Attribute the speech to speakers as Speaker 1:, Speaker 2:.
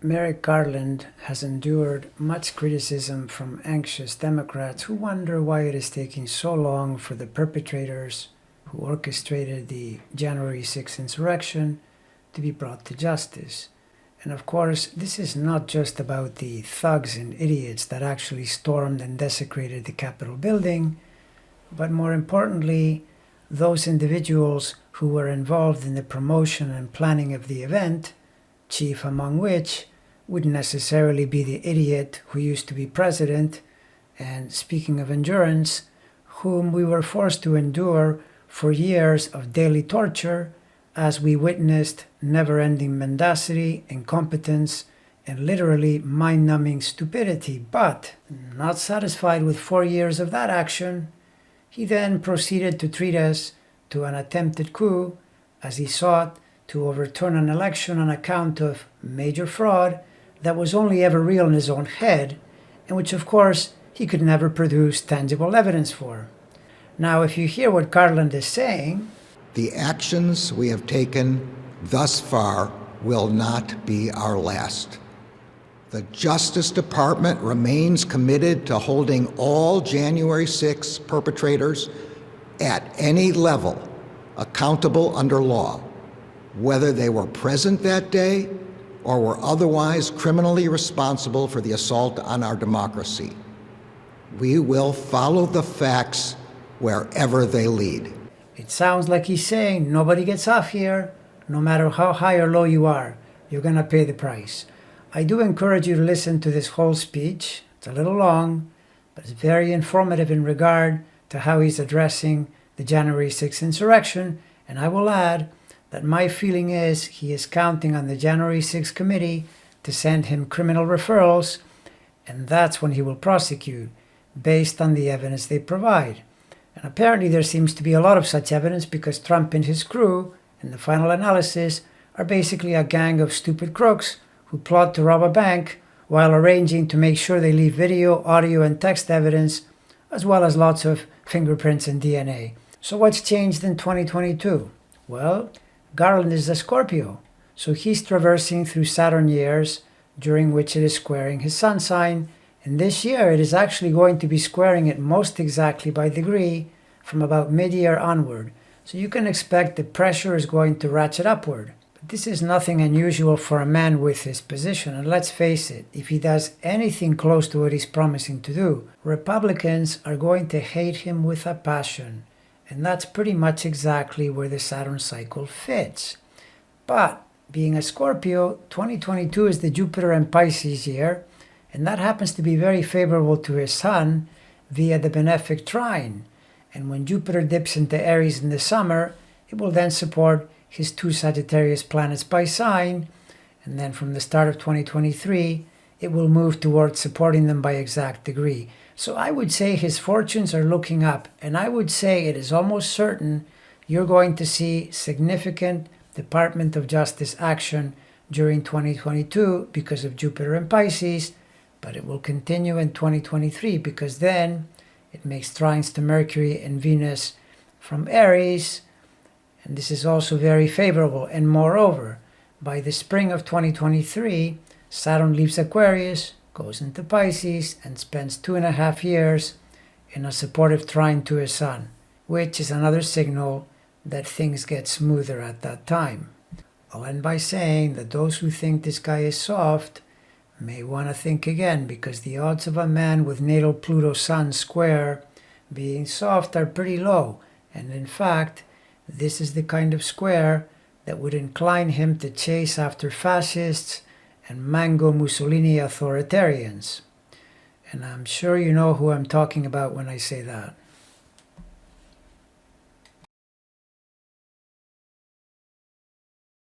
Speaker 1: Merrick Garland has endured much criticism from anxious Democrats who wonder why it is taking so long for the perpetrators who orchestrated the January 6th insurrection to be brought to justice. And of course, this is not just about the thugs and idiots that actually stormed and desecrated the Capitol building, but more importantly, those individuals who were involved in the promotion and planning of the event, chief among which wouldn't necessarily be the idiot who used to be president, and speaking of endurance, whom we were forced to endure for years of daily torture as we witnessed never-ending mendacity, incompetence, and literally mind-numbing stupidity. But not satisfied with 4 years of that action, he then proceeded to treat us to an attempted coup as he sought to overturn an election on account of major fraud that was only ever real in his own head, and which of course he could never produce tangible evidence for. Now, if you hear what Garland is saying,
Speaker 2: the actions we have taken thus far will not be our last. The Justice Department remains committed to holding all January 6 perpetrators at any level accountable under law, whether they were present that day or were otherwise criminally responsible for the assault on our democracy. We will follow the facts wherever they lead.
Speaker 1: It sounds like he's saying nobody gets off here, no matter how high or low you are. You're going to pay the price. I do encourage you to listen to this whole speech. It's a little long, but it's very informative in regard to how he's addressing the January 6th insurrection. And I will add that my feeling is he is counting on the January 6th committee to send him criminal referrals, and that's when he will prosecute, based on the evidence they provide. And apparently there seems to be a lot of such evidence because Trump and his crew, in the final analysis, are basically a gang of stupid crooks who plot to rob a bank while arranging to make sure they leave video, audio, and text evidence, as well as lots of fingerprints and DNA. So what's changed in 2022? Well, Garland is a Scorpio, so he's traversing through Saturn years, during which it is squaring his sun sign, and this year it is actually going to be squaring it most exactly by degree from about mid-year onward. So you can expect the pressure is going to ratchet upward. But this is nothing unusual for a man with his position, and let's face it, if he does anything close to what he's promising to do, Republicans are going to hate him with a passion. And that's pretty much exactly where the Saturn cycle fits. But being a Scorpio, 2022 is the Jupiter and Pisces year, and that happens to be very favorable to his sun via the benefic trine. And when Jupiter dips into Aries in the summer, it will then support his 2 Sagittarius planets by sign, and then from the start of 2023, it will move towards supporting them by exact degree. So I would say his fortunes are looking up, and I would say it is almost certain you're going to see significant Department of Justice action during 2022 because of Jupiter and Pisces, but it will continue in 2023 because then it makes trines to Mercury and Venus from Aries, and this is also very favorable. And moreover, by the spring of 2023, Saturn leaves Aquarius, goes into Pisces, and spends 2.5 years in a supportive trine to his sun, which is another signal that things get smoother at that time. I'll end by saying that those who think this guy is soft may want to think again, because the odds of a man with natal Pluto Sun square being soft are pretty low, and in fact, this is the kind of square that would incline him to chase after fascists and mango Mussolini authoritarians. And I'm sure you know who I'm talking about when I say that.